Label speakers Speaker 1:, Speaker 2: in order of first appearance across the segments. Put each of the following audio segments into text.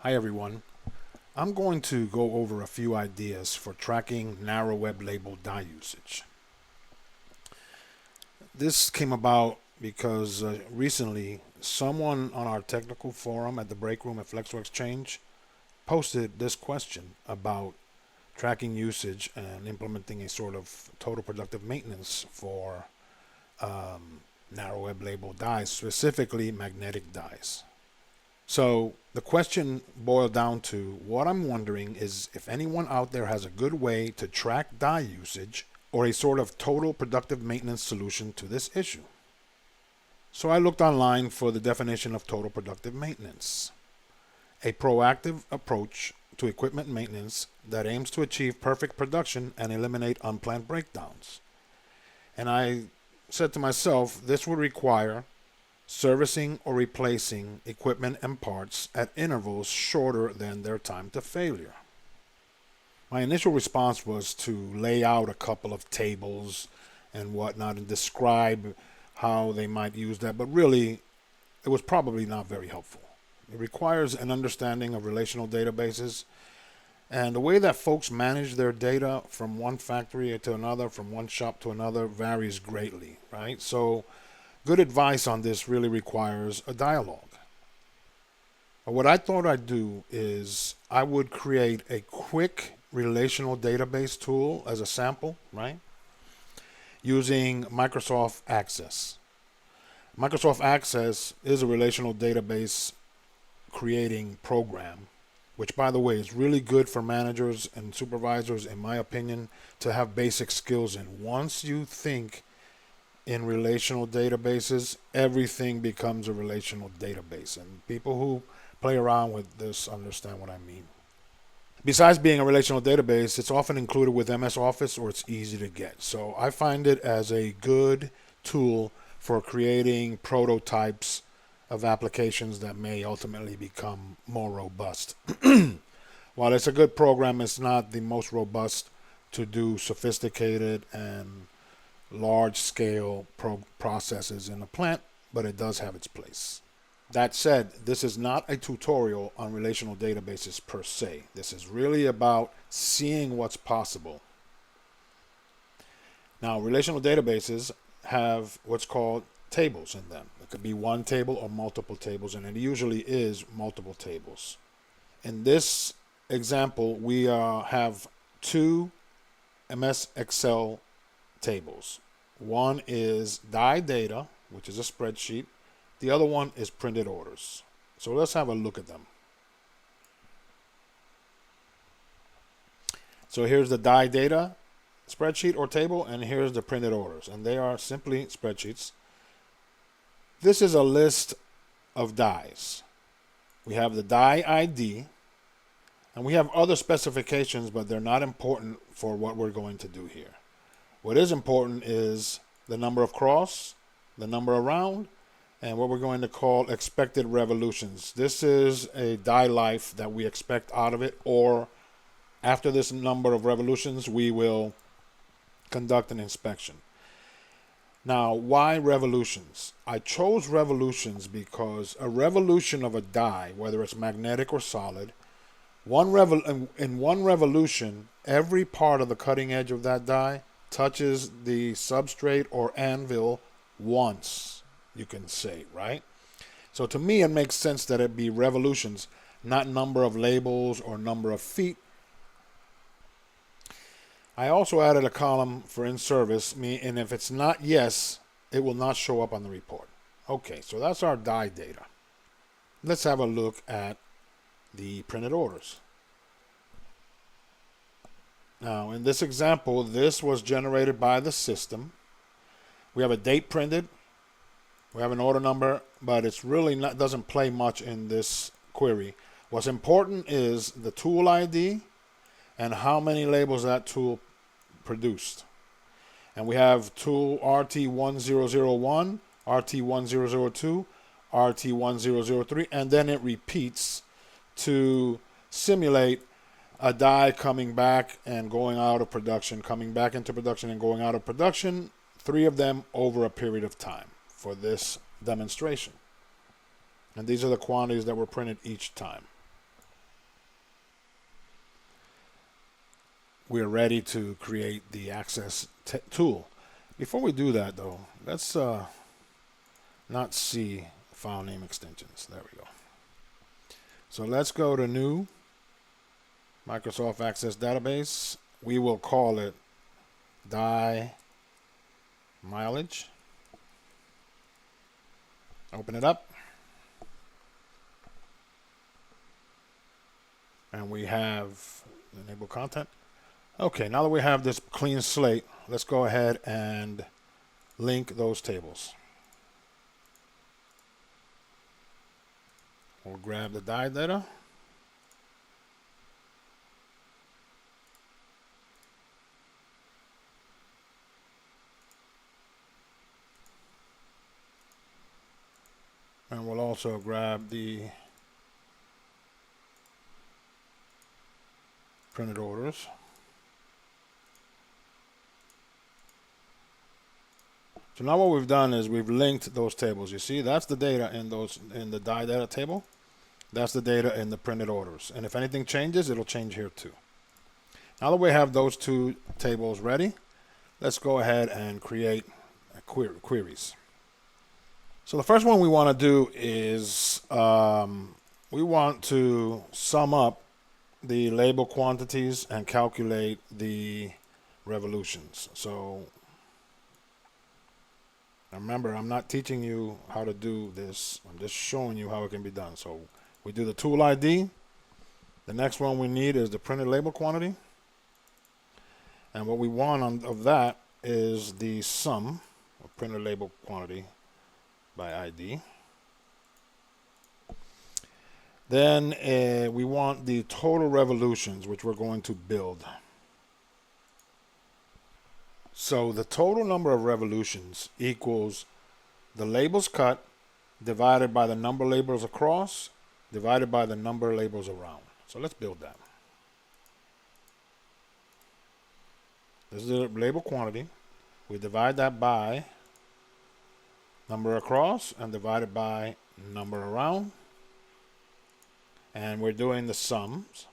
Speaker 1: Hi everyone. I'm going to go over a few ideas for tracking narrow web label die usage. This came about because recently someone on our technical forum at the break room at FlexoExchange posted this question about tracking usage and implementing a sort of total productive maintenance for narrow web label dies, specifically magnetic dies. So the question boiled down to what I'm wondering is if anyone out there has a good way to track die usage or a sort of total productive maintenance solution to this issue. So I looked online for the definition of total productive maintenance, a proactive approach to equipment maintenance that aims to achieve perfect production and eliminate unplanned breakdowns. And I said to myself, this would require servicing or replacing equipment and parts at intervals shorter than their time to failure. My initial response was to lay out a couple of tables and whatnot and describe how they might use that, but really it was probably not very helpful. It requires an understanding of relational databases, and the way that folks manage their data from one factory to another, from one shop to another, varies greatly, right? So good advice on this really requires a dialogue. What I thought I'd do is I would create a quick relational database tool as a sample, right? Using Microsoft Access. Microsoft Access is a relational database creating program, which by the way is really good for managers and supervisors, in my opinion, to have basic skills in. Once you think in relational databases, everything becomes a relational database, and people who play around with this understand what I mean. Besides being a relational database, it's often included with MS Office or it's easy to get. So I find it as a good tool for creating prototypes of applications that may ultimately become more robust. While it's a good program, it's not the most robust to do sophisticated and large-scale processes in a plant, but it does have its place. That said, this is not a tutorial on relational databases per se. This is really about seeing what's possible. Now, relational databases have what's called tables in them. It could be one table or multiple tables, and it usually is multiple tables. In this example, we have two MS Excel tables. One is die data, which is a spreadsheet. The other one is printed orders. So let's have a look at them. So here's the die data spreadsheet or table, and here's the printed orders, and they are simply spreadsheets. This is a list of dies. We have the die ID, and we have other specifications, but they're not important for what we're going to do here. What is important is the number of cross, the number around, and what we're going to call expected revolutions. This is a die life that we expect out of it, or after this number of revolutions, we will conduct an inspection. Now, why revolutions? I chose revolutions because a revolution of a die, whether it's magnetic or solid, in one revolution, every part of the cutting edge of that die touches the substrate or anvil once, you can say, right? So to me, it makes sense that it be revolutions, not number of labels or number of feet. I also added a column for in service, and if it's not yes, it will not show up on the report. Okay, so that's our die data. Let's have a look at the printed orders. Now, in this example, this was generated by the system. We have a date printed. We have an order number, but it's really doesn't play much in this query. What's important is the tool ID and how many labels that tool produced. And we have tool RT1001, RT1002, RT1003, and then it repeats to simulate a die coming back and going out of production, coming back into production and going out of production, 3 of them over a period of time for this demonstration. And these are the quantities that were printed each time. we're ready to create the access tool. Before we do that, though, let's not see file name extensions. There we go. So let's go to New, Microsoft Access Database. We will call it die mileage. Open it up. And we have enable content. Okay, now that we have this clean slate, let's go ahead and link those tables. We'll grab the die data. And we'll also grab the printed orders. So now what we've done is we've linked those tables. You see, that's the data in the die data table. That's the data in the printed orders. And if anything changes, it'll change here too. Now that we have those two tables ready, let's go ahead and create queries. So the first one we want to do is we want to sum up the label quantities and calculate the revolutions. So remember, I'm not teaching you how to do this. I'm just showing you how it can be done. So we do the tool ID. The next one we need is the printed label quantity. And what we want of that is the sum of printed label quantity by ID. Then we want the total revolutions, which we're going to build. So the total number of revolutions equals the labels cut divided by the number of labels across divided by the number of labels around. So let's build that. This is the label quantity. We divide that by number across and divide it by number around. And we're doing the sums.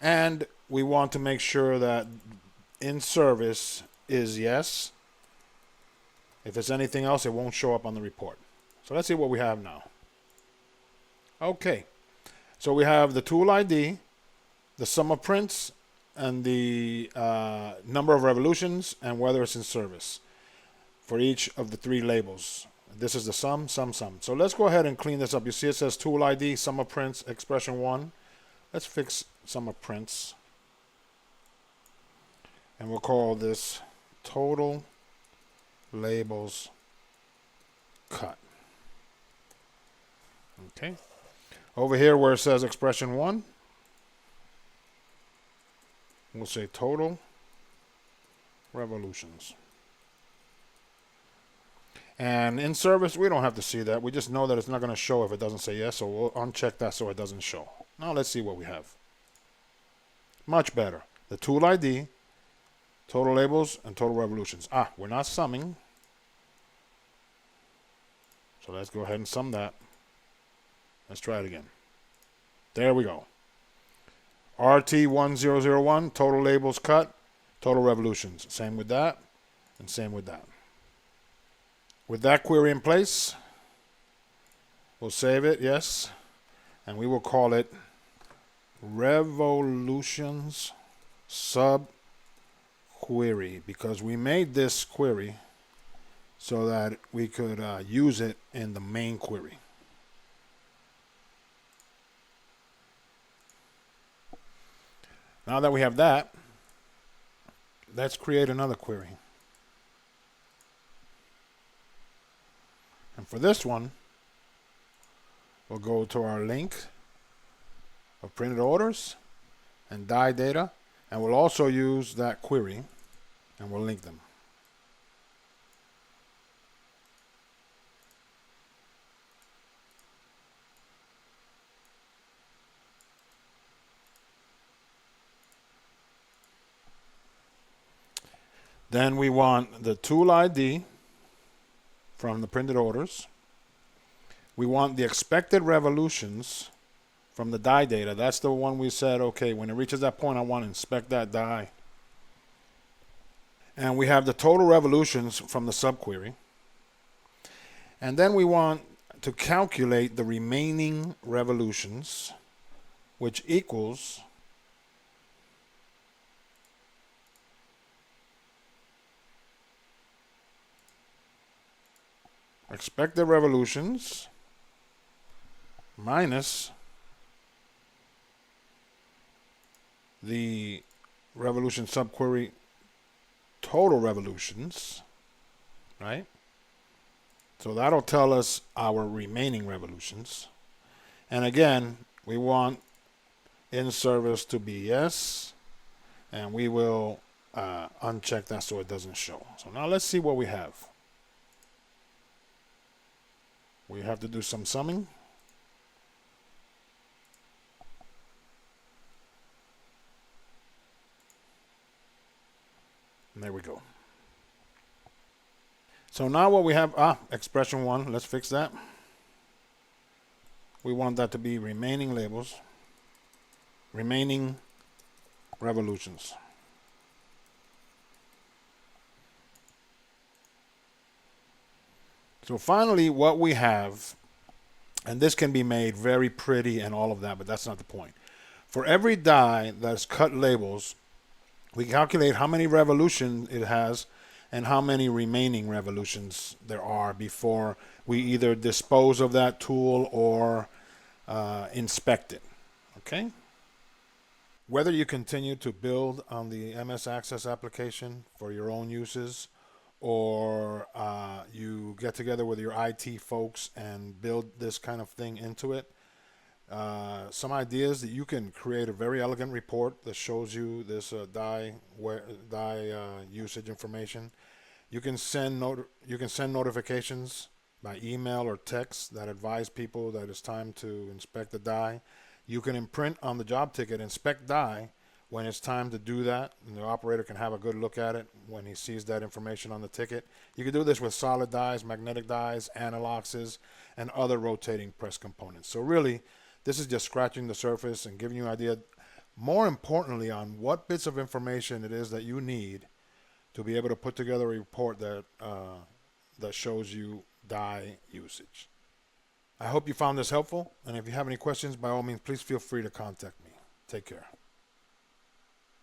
Speaker 1: And we want to make sure that in service is yes. If it's anything else, it won't show up on the report. So let's see what we have now. Okay. So we have the tool ID, the sum of prints, and the number of revolutions, and whether it's in service for each of the three labels. This is the sum, sum, sum. So let's go ahead and clean this up. You see it says tool ID, sum of prints, expression 1. Let's fix sum of prints. And we'll call this total labels cut. Okay. Over here where it says expression 1, we'll say total revolutions. And in service, we don't have to see that. We just know that it's not going to show if it doesn't say yes, so we'll uncheck that so it doesn't show. Now let's see what we have. Much better. The tool ID, total labels, and total revolutions. We're not summing. So let's go ahead and sum that. Let's try it again. There we go. RT1001, total labels cut, total revolutions. Same with that, and same with that. With that query in place, we'll save it, yes, and we will call it revolutions sub query, because we made this query so that we could use it in the main query. Now that we have that, let's create another query. And for this one, we'll go to our link of printed orders and die data, and we'll also use that query, and we'll link them. Then we want the tool ID from the printed orders. We want the expected revolutions from the die data. That's the one we said, okay, when it reaches that point, I want to inspect that die. And we have the total revolutions from the subquery. And then we want to calculate the remaining revolutions, which equals expected revolutions minus the revolution subquery total revolutions, right? So that'll tell us our remaining revolutions. And again, we want in service to be yes, and we will uncheck that so it doesn't show. So now let's see what we have. We have to do some summing. And there we go. So now what we have, expression 1, let's fix that. We want that to be remaining labels, remaining revolutions. So finally what we have, and this can be made very pretty and all of that, but that's not the point. For every die that's cut labels, we calculate how many revolutions it has and how many remaining revolutions there are before we either dispose of that tool or inspect it. Okay? Whether you continue to build on the MS Access application for your own uses, or you get together with your IT folks and build this kind of thing into it, some ideas that you can create a very elegant report that shows you this die usage information. You can send notifications by email or text that advise people that it's time to inspect the die. You can imprint on the job ticket inspect die when it's time to do that, and the operator can have a good look at it when he sees that information on the ticket. You can do this with solid dies, magnetic dies, analoxes, and other rotating press components. So really, this is just scratching the surface and giving you an idea, more importantly, on what bits of information it is that you need to be able to put together a report that that shows you die usage. I hope you found this helpful, and if you have any questions, by all means, please feel free to contact me. Take care.